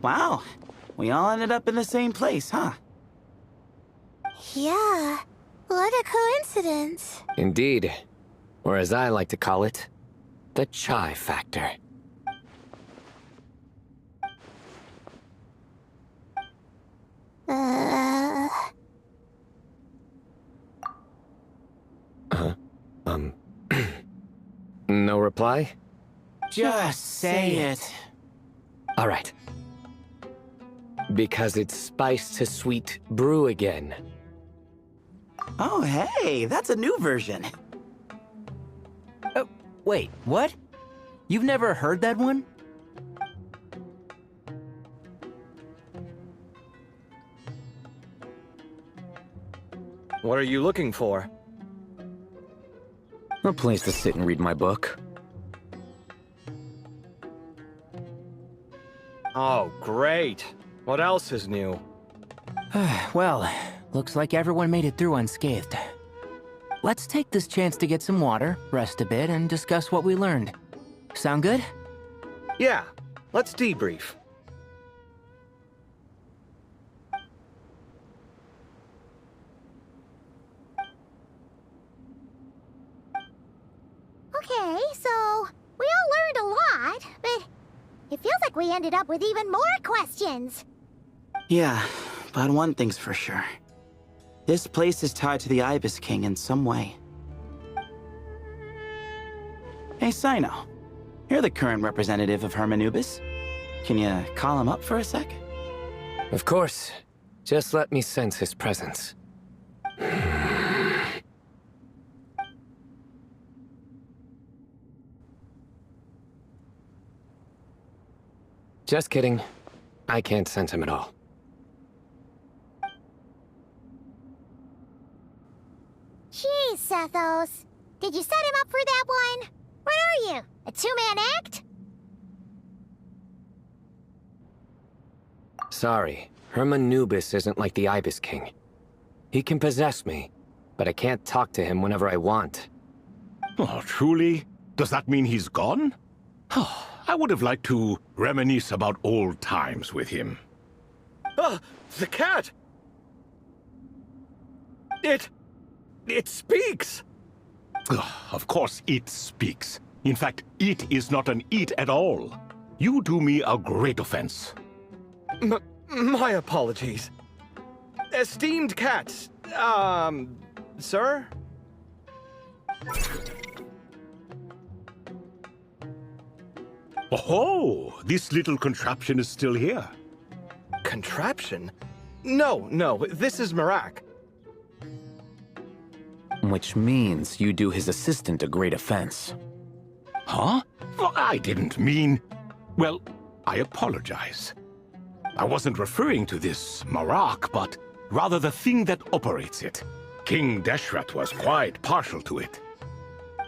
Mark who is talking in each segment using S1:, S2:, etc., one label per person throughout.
S1: Wow, we all ended up in the same place, huh?
S2: Yeah, what a coincidence.
S3: Indeed. Or as I like to call it, the chai factor. No reply?
S1: Just say it.
S3: All right. Because it's spice to sweet brew again.
S1: Oh, hey, that's a new version.
S4: Oh, wait, what? You've never heard that one?
S5: What are you looking for?
S3: A place to sit and read my book.
S5: Oh, great. What else is new?
S4: Well, looks like everyone made it through unscathed. Let's take this chance to get some water, rest a bit, and discuss what we learned. Sound good?
S5: Yeah, let's debrief.
S2: Okay, so we all learned a lot, but it feels like we ended up with even more questions.
S1: Yeah, but one thing's for sure. This place is tied to the Ibis King in some way. Hey, Sino. You're the current representative of Hermanubis. Can you call him up for a sec?
S3: Of course. Just let me sense his presence. Just kidding. I can't sense him at all.
S2: Jeez, Sethos. Did you set him up for that one? What are you, a two-man act?
S3: Sorry, Hermanubis isn't like the Ibis King. He can possess me, but I can't talk to him whenever I want.
S6: Oh, truly? Does that mean he's gone? Oh, I would have liked to reminisce about old times with him.
S5: Ah, the cat! It speaks!
S6: Ugh, of course it speaks. In fact, it is not an it at all. You do me a great offense.
S5: My apologies. Esteemed cats, sir?
S6: Oh, this little contraption is still here.
S5: Contraption? No, this is Marak.
S4: Which means you do his assistant a great offense.
S6: Huh? Well, I didn't mean... Well, I apologize. I wasn't referring to this Marak, but rather the thing that operates it. King Deshret was quite partial to it.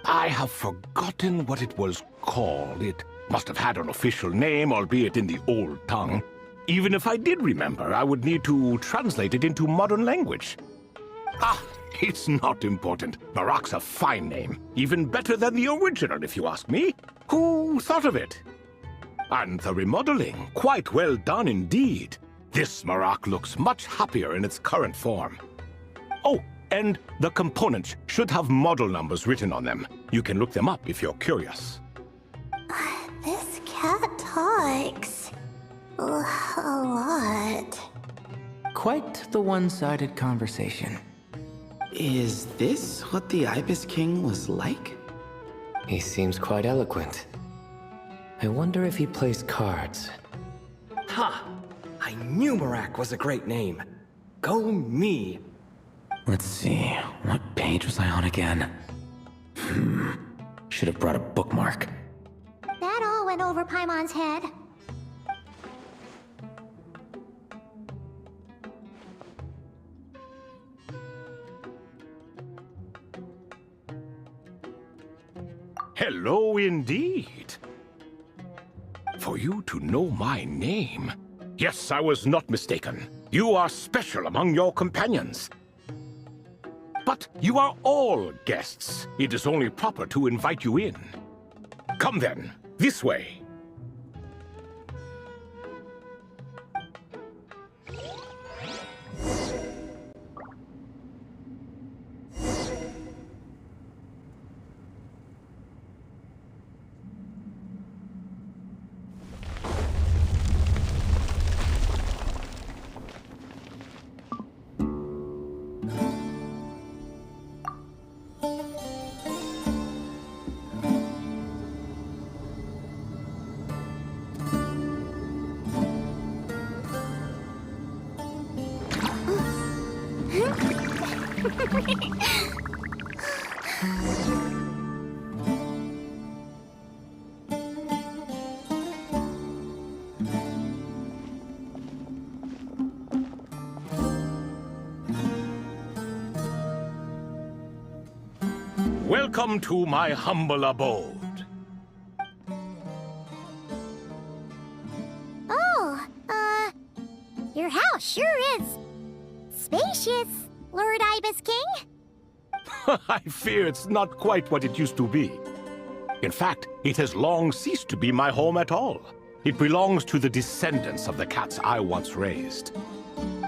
S6: I have forgotten what it was called. It must have had an official name, albeit in the old tongue. Even if I did remember, I would need to translate it into modern language. Ah, it's not important. Marak's a fine name. Even better than the original, if you ask me. Who thought of it? And the remodeling, quite well done indeed. This Marak looks much happier in its current form. Oh, and the components should have model numbers written on them. You can look them up if you're curious.
S2: This cat talks. A lot.
S4: Quite the one-sided conversation.
S1: Is this what the Ibis King was like?
S3: He seems quite eloquent. I wonder if he plays cards.
S5: Ha! I knew Marak was a great name. Go me!
S4: Let's see, what page was I on again? Should have brought a bookmark.
S2: That all went over Paimon's head.
S6: Hello indeed. For you to know my name. Yes, I was not mistaken. You are special among your companions. But you are all guests. It is only proper to invite you in. Come then, this way. Welcome to my humble abode.
S2: Oh, your house sure is spacious, Lord Ibis King.
S6: I fear it's not quite what it used to be. In fact, it has long ceased to be my home at all. It belongs to the descendants of the cats I once raised.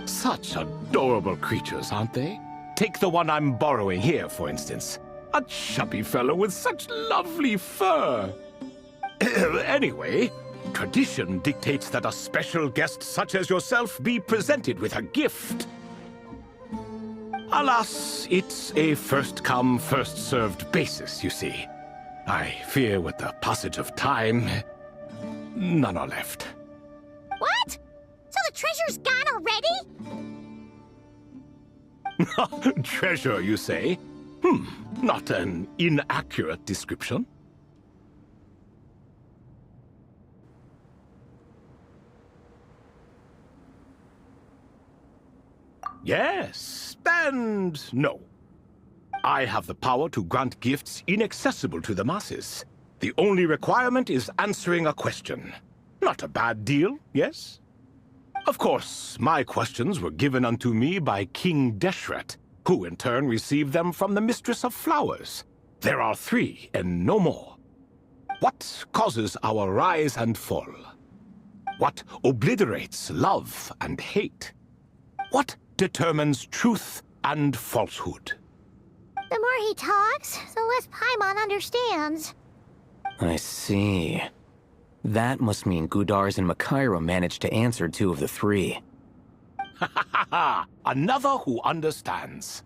S6: Such adorable creatures, aren't they? Take the one I'm borrowing here, for instance. A chubby fellow with such lovely fur. Anyway, tradition dictates that a special guest such as yourself be presented with a gift. Alas, it's a first-come, first-served basis, you see. I fear with the passage of time, none are left.
S2: What? So the treasure's gone already?
S6: Treasure, you say? Not an inaccurate description. Yes, and no. I have the power to grant gifts inaccessible to the masses. The only requirement is answering a question. Not a bad deal, yes? Of course, my questions were given unto me by King Deshret, who in turn received them from the Mistress of Flowers. There are 3, and no more. What causes our rise and fall? What obliterates love and hate? What determines truth and falsehood?
S2: The more he talks, the less Paimon understands.
S4: I see. That must mean Gudars and Makaira managed to answer 2 of the 3.
S6: Another who understands.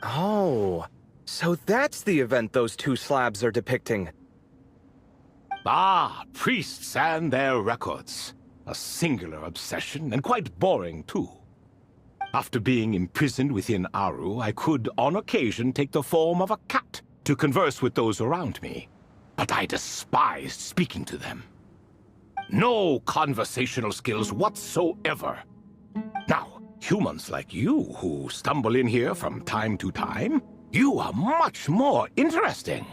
S5: Oh, so that's the event those 2 slabs are depicting.
S6: Ah, priests and their records. A singular obsession, and quite boring, too. After being imprisoned within Aru, I could, on occasion, take the form of a cat to converse with those around me. But I despised speaking to them. No conversational skills whatsoever. Now, humans like you who stumble in here from time to time, you are much more interesting.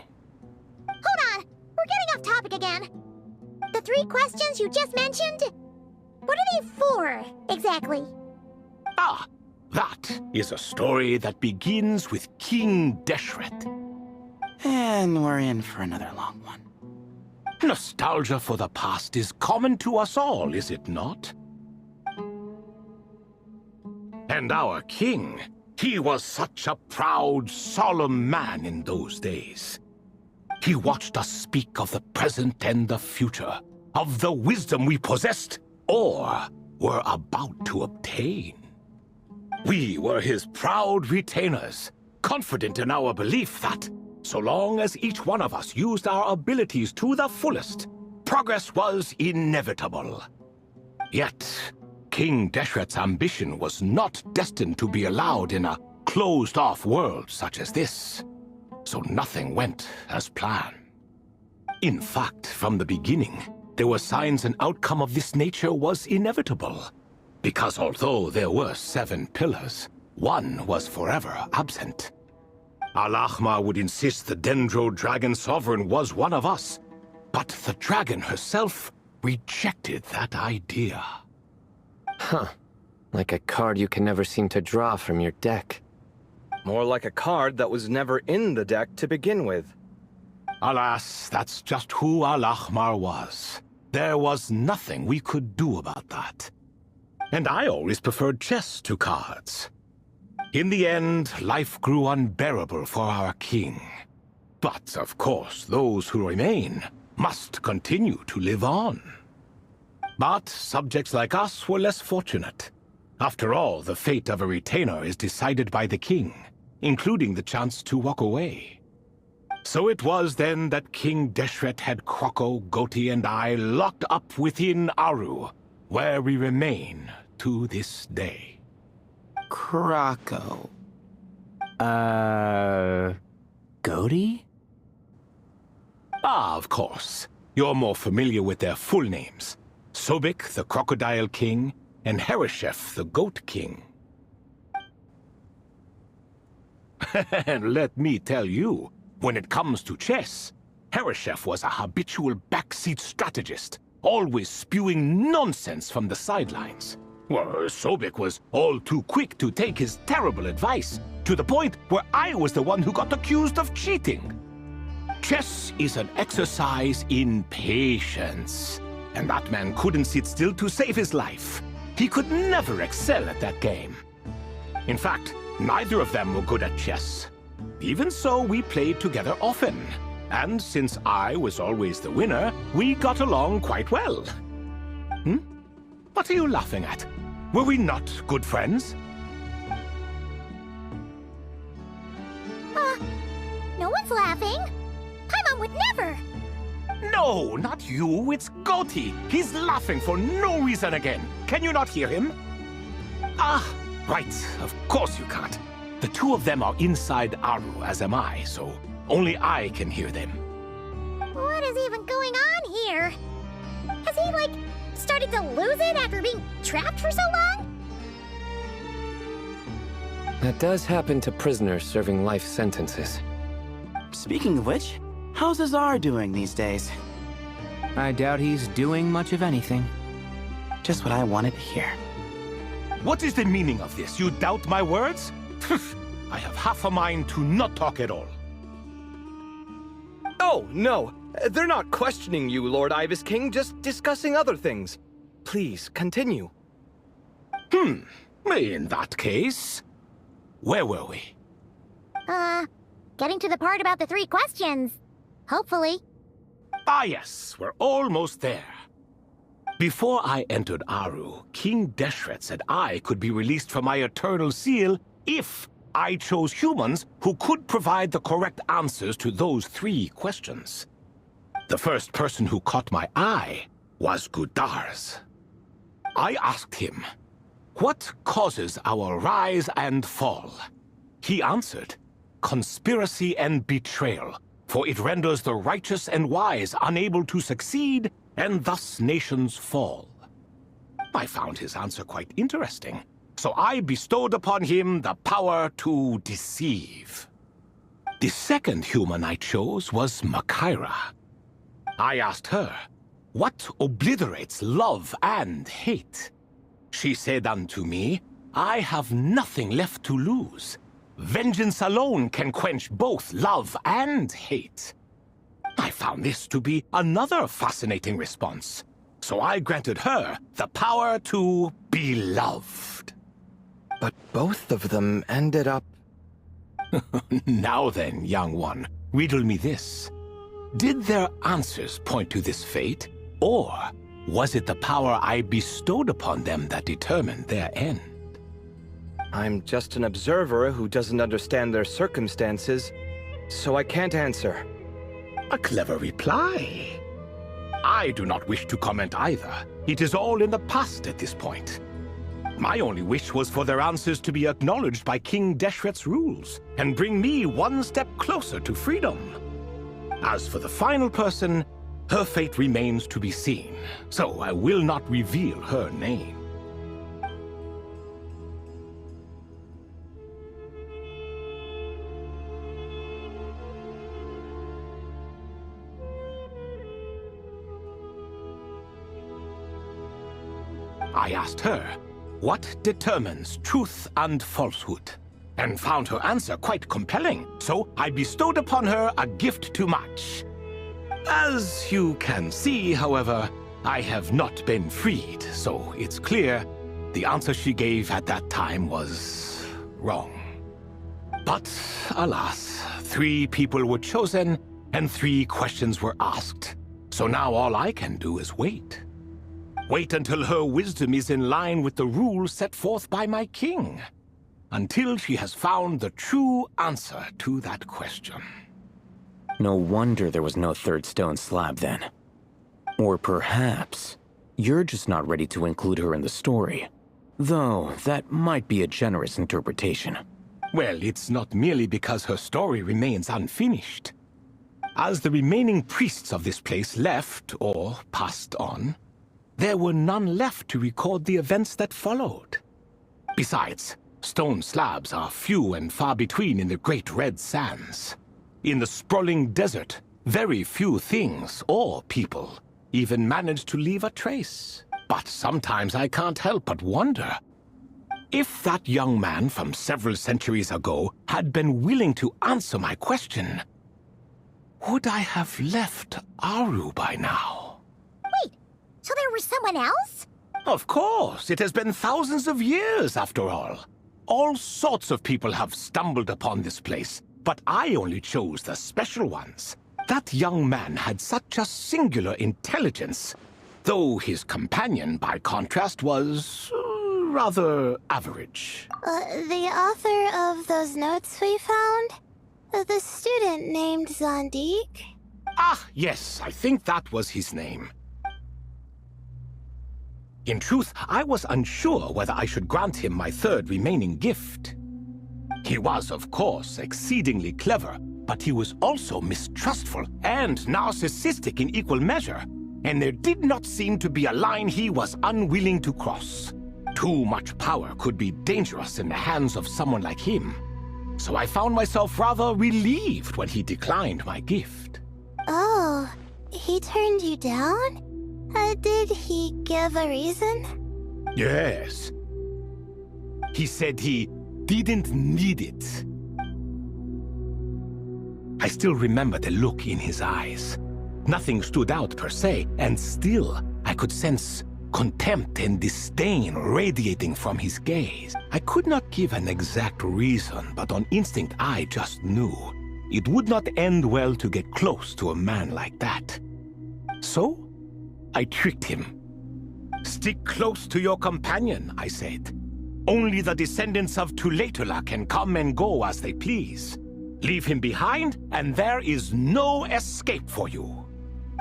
S2: Hold on, we're getting off topic again. The 3 questions you just mentioned? What are they for, exactly?
S6: Ah, that is a story that begins with King Deshret.
S1: And we're in for another long one.
S6: Nostalgia for the past is common to us all, is it not? And our king, he was such a proud, solemn man in those days. He watched us speak of the present and the future, of the wisdom we possessed or were about to obtain. We were his proud retainers, confident in our belief that, so long as each one of us used our abilities to the fullest, progress was inevitable. Yet, King Deshret's ambition was not destined to be allowed in a closed-off world such as this. So nothing went as planned. In fact, from the beginning, there were signs an outcome of this nature was inevitable. Because although there were 7 pillars, one was forever absent. Al-Ahmar would insist the Dendro Dragon Sovereign was one of us, but the dragon herself rejected that idea.
S3: Huh. Like a card you can never seem to draw from your deck.
S5: More like a card that was never in the deck to begin with.
S6: Alas, that's just who Al-Ahmar was. There was nothing we could do about that. And I always preferred chess to cards. In the end, life grew unbearable for our king. But, of course, those who remain must continue to live on. But subjects like us were less fortunate. After all, the fate of a retainer is decided by the king, including the chance to walk away. So it was then that King Deshret had Kroko, Goti, and I locked up within Aru, where we remain to this day.
S1: Krako.
S4: goatee?
S6: Ah, of course. You're more familiar with their full names. Sobek, the Crocodile King, and Hereshef, the Goat King. And let me tell you, when it comes to chess, Hereshef was a habitual backseat strategist, always spewing nonsense from the sidelines. Well, Sobek was all too quick to take his terrible advice, to the point where I was the one who got accused of cheating. Chess is an exercise in patience, and that man couldn't sit still to save his life. He could never excel at that game. In fact, neither of them were good at chess. Even so, we played together often. And since I was always the winner, we got along quite well. What are you laughing at? Were we not good friends?
S2: No one's laughing. Paimon would never.
S6: No, not you. It's Goatee. He's laughing for no reason again. Can you not hear him? Ah, right. Of course you can't. The two of them are inside Aru, as am I, so only I can hear them.
S2: What is even going on here? Has he, like, started to lose it after being trapped for so long?
S3: That does happen to prisoners serving life sentences.
S1: Speaking of which, how's Azar doing these days?
S4: I doubt he's doing much of anything.
S1: Just what I wanted to hear.
S6: What is the meaning of this? You doubt my words? I have half a mind to not talk at all.
S5: Oh, no. They're not questioning you, Lord Ibis King, just discussing other things. Please, continue.
S6: In that case, where were we?
S2: Getting to the part about the 3 questions. Hopefully.
S6: Ah, yes, we're almost there. Before I entered Aru, King Deshret said I could be released from my eternal seal if I chose humans who could provide the correct answers to those 3 questions. The first person who caught my eye was Gudar's. I asked him, what causes our rise and fall? He answered, conspiracy and betrayal, for it renders the righteous and wise unable to succeed, and thus nations fall. I found his answer quite interesting, so I bestowed upon him the power to deceive. The second human I chose was Makaira. I asked her, what obliterates love and hate? She said unto me, I have nothing left to lose. Vengeance alone can quench both love and hate. I found this to be another fascinating response, so I granted her the power to be loved.
S5: But both of them ended up...
S6: Now then, young one, riddle me this. Did their answers point to this fate, or was it the power I bestowed upon them that determined their end?
S5: I'm just an observer who doesn't understand their circumstances, so I can't answer.
S6: A clever reply. I do not wish to comment either. It is all in the past at this point. My only wish was for their answers to be acknowledged by King Deshret's rules, and bring me one step closer to freedom. As for the final person, her fate remains to be seen, so I will not reveal her name. I asked her, what determines truth and falsehood? And found her answer quite compelling, so I bestowed upon her a gift to match. As you can see, however, I have not been freed, so it's clear the answer she gave at that time was wrong. But alas, 3 people were chosen and 3 questions were asked. So now all I can do is wait. Wait until her wisdom is in line with the rules set forth by my king. Until she has found the true answer to that question.
S4: No wonder there was no 3rd stone slab then. Or perhaps you're just not ready to include her in the story. Though, that might be a generous interpretation.
S6: Well, it's not merely because her story remains unfinished. As the remaining priests of this place left, or passed on, there were none left to record the events that followed. Besides, stone slabs are few and far between in the Great Red Sands. In the sprawling desert, very few things or people even manage to leave a trace. But sometimes I can't help but wonder. If that young man from several centuries ago had been willing to answer my question, would I have left Aru by now?
S2: Wait, so there was someone else?
S6: Of course, it has been thousands of years after all. All sorts of people have stumbled upon this place, but I only chose the special ones. That young man had such a singular intelligence, though his companion, by contrast, was rather average.
S2: The author of those notes we found? The student named Zandik?
S6: Ah, yes, I think that was his name. In truth, I was unsure whether I should grant him my third remaining gift. He was, of course, exceedingly clever, but he was also mistrustful and narcissistic in equal measure, and there did not seem to be a line he was unwilling to cross. Too much power could be dangerous in the hands of someone like him, so I found myself rather relieved when he declined my gift.
S2: Oh, he turned you down? Did he give a reason?
S6: Yes. He said he didn't need it. I still remember the look in his eyes. Nothing stood out per se, and still I could sense contempt and disdain radiating from his gaze. I could not give an exact reason, but on instinct I just knew it would not end well to get close to a man like that. So, I tricked him. Stick close to your companion, I said. Only the descendants of Tulatula can come and go as they please. Leave him behind, and there is no escape for you.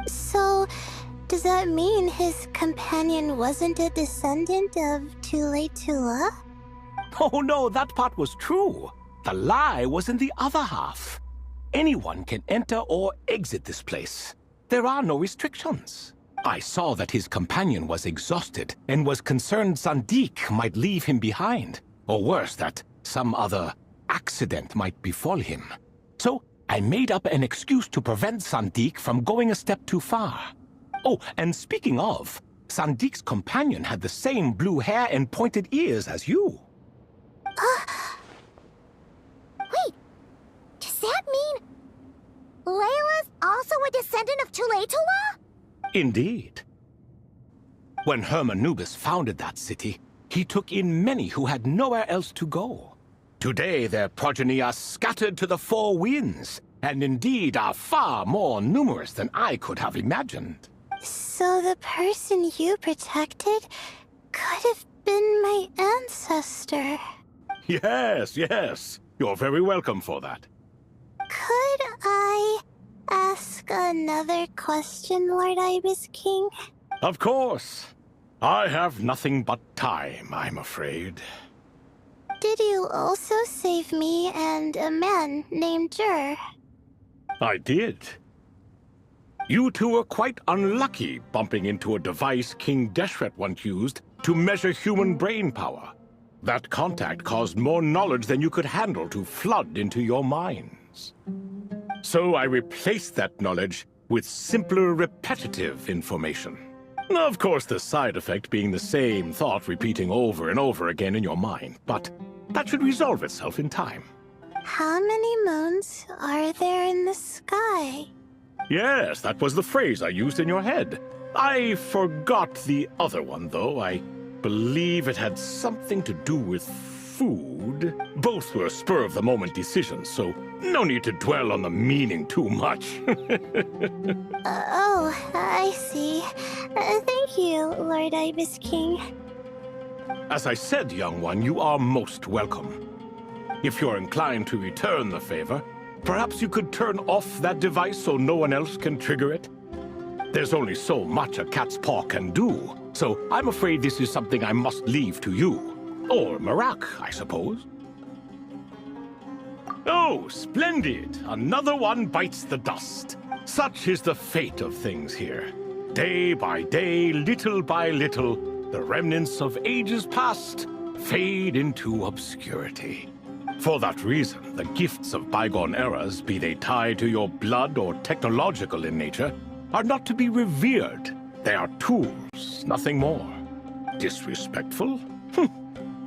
S2: So, does that mean his companion wasn't a descendant of Tulatula?
S6: Oh no, that part was true. The lie was in the other half. Anyone can enter or exit this place. There are no restrictions. I saw that his companion was exhausted and was concerned Zandik might leave him behind, or worse, that some other accident might befall him. So I made up an excuse to prevent Zandik from going a step too far. Oh, and speaking of, Sandik's companion had the same blue hair and pointed ears as you.
S2: Wait, does that mean Layla's also a descendant of Tulatula?
S6: Indeed. When Hermanubis founded that city, he took in many who had nowhere else to go. Today their progeny are scattered to the four winds, and indeed are far more numerous than I could have imagined.
S2: So the person you protected could have been my ancestor.
S6: Yes, yes. You're very welcome for that.
S2: Could I ask another question, Lord Ibis King?
S6: Of course. I have nothing but time, I'm afraid.
S2: Did you also save me and a man named Jur?
S6: I did. You two were quite unlucky bumping into a device King Deshret once used to measure human brain power. That contact caused more knowledge than you could handle to flood into your minds. So I replaced that knowledge with simpler, repetitive information. Of course, the side effect being the same thought repeating over and over again in your mind, but that should resolve itself in time.
S2: How many moons are there in the sky?
S6: Yes, that was the phrase I used in your head. I forgot the other one, though. I believe it had something to do with food. Both were spur-of-the-moment decisions, so no need to dwell on the meaning too much.
S2: Oh, I see. Thank you, Lord Ibis King.
S6: As I said, young one, you are most welcome. If you're inclined to return the favor, perhaps you could turn off that device so no one else can trigger it? There's only so much a cat's paw can do, so I'm afraid this is something I must leave to you. Or Marak, I suppose. Oh, splendid! Another one bites the dust. Such is the fate of things here. Day by day, little by little, the remnants of ages past fade into obscurity. For that reason, the gifts of bygone eras, be they tied to your blood or technological in nature, are not to be revered. They are tools, nothing more. Disrespectful?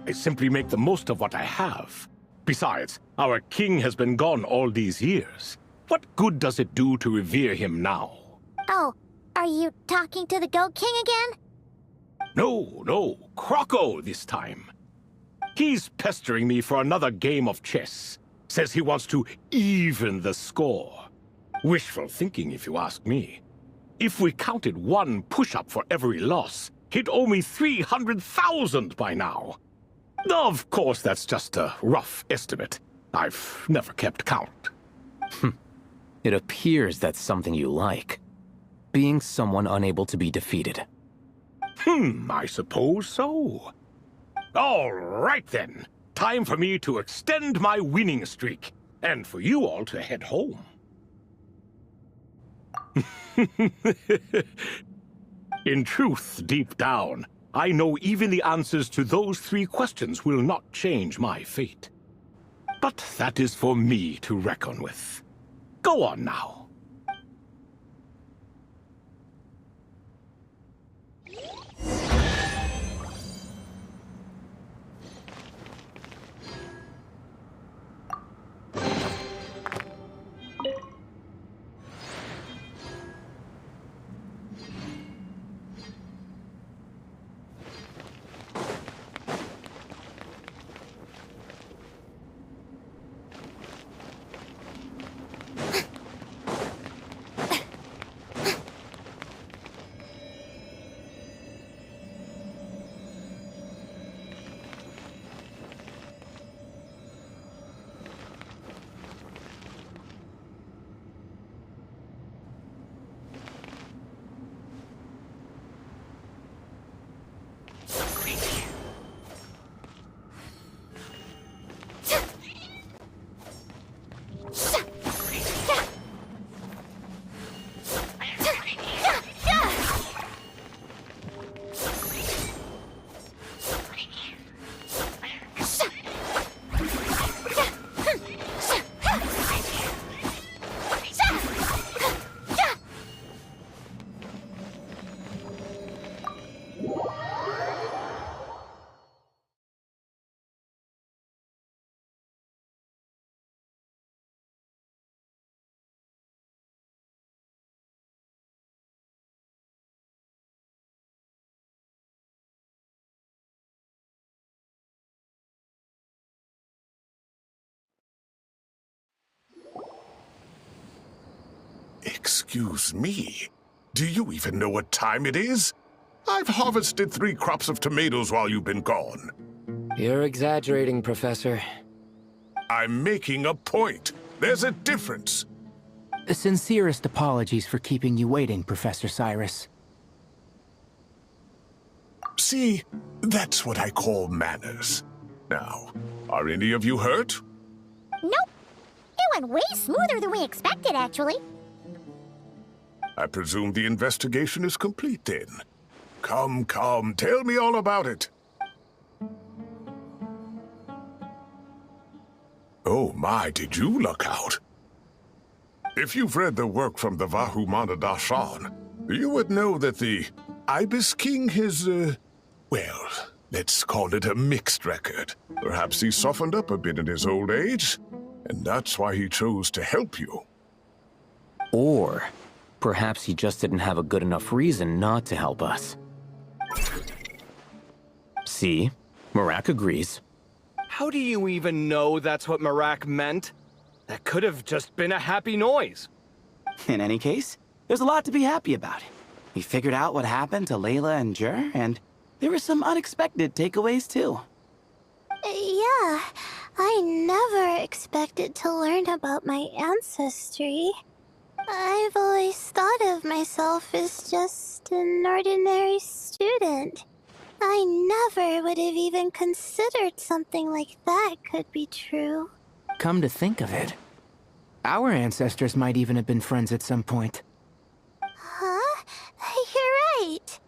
S6: I simply make the most of what I have. Besides, our king has been gone all these years. What good does it do to revere him now?
S2: Oh, are you talking to the Goat King again?
S6: No, Croco this time. He's pestering me for another game of chess. Says he wants to even the score. Wishful thinking, if you ask me. If we counted one push-up for every loss, he'd owe me 300,000 by now. Of course, that's just a rough estimate. I've never kept count.
S4: It appears that's something you like. Being someone unable to be defeated.
S6: I suppose so. All right then. Time for me to extend my winning streak, and for you all to head home. In truth, deep down, I know even the answers to those 3 questions will not change my fate. But that is for me to reckon with. Go on now.
S7: Excuse me? Do you even know what time it is? I've harvested 3 crops of tomatoes while you've been gone.
S3: You're exaggerating, Professor.
S7: I'm making a point. There's a difference.
S4: The sincerest apologies for keeping you waiting, Professor Cyrus.
S7: See, that's what I call manners. Now, are any of you hurt?
S2: Nope. It went way smoother than we expected, actually.
S7: I presume the investigation is complete then. Come, tell me all about it. Oh my, did you luck out? If you've read the work from the Vahumana Dashan, you would know that the Ibis King has, well, let's call it a mixed record. Perhaps he softened up a bit in his old age, and that's why he chose to help you.
S4: Or perhaps he just didn't have a good enough reason not to help us. See? Marak agrees.
S5: How do you even know that's what Marak meant? That could have just been a happy noise.
S1: In any case, there's a lot to be happy about. We figured out what happened to Layla and Jur, and there were some unexpected takeaways too.
S2: Yeah, I never expected to learn about my ancestry. I've always thought of myself as just an ordinary student. I never would have even considered something like that could be true.
S4: Come to think of it, our ancestors might even have been friends at some point.
S2: Huh? You're right.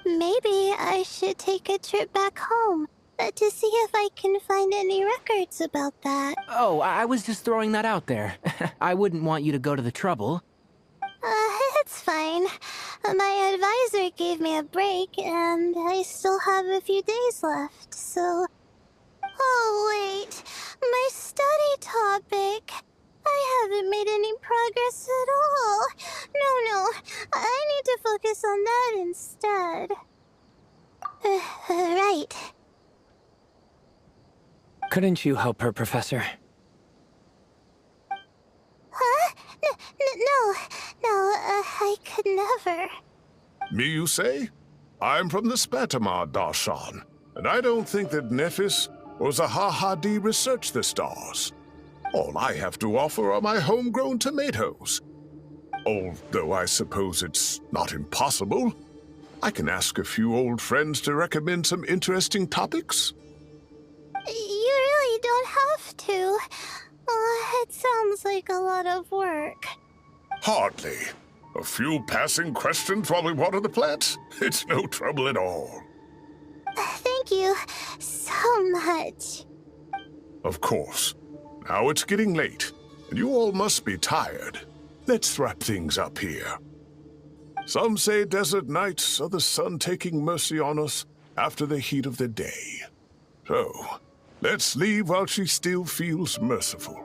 S2: Maybe I should take a trip back home to see if I can find any records about that.
S4: Oh, I was just throwing that out there. I wouldn't want you to go to the trouble.
S2: It's fine. My advisor gave me a break, and I still have a few days left, so... Oh, wait. My study topic. I haven't made any progress at all. No. I need to focus on that instead. Right.
S3: Couldn't you help her, Professor?
S2: Huh? No, I could never.
S7: Me, you say? I'm from the Spatamar Darshan, and I don't think that Nephis or Zahahadi researched the stars. All I have to offer are my homegrown tomatoes. Although I suppose it's not impossible. I can ask a few old friends to recommend some interesting topics.
S2: You really don't have to. It sounds like a lot of work.
S7: Hardly. A few passing questions while we water the plants? It's no trouble at all.
S2: Thank you so much.
S7: Of course. Now it's getting late, and you all must be tired. Let's wrap things up here. Some say desert nights are the sun taking mercy on us after the heat of the day. So, let's leave while she still feels merciful.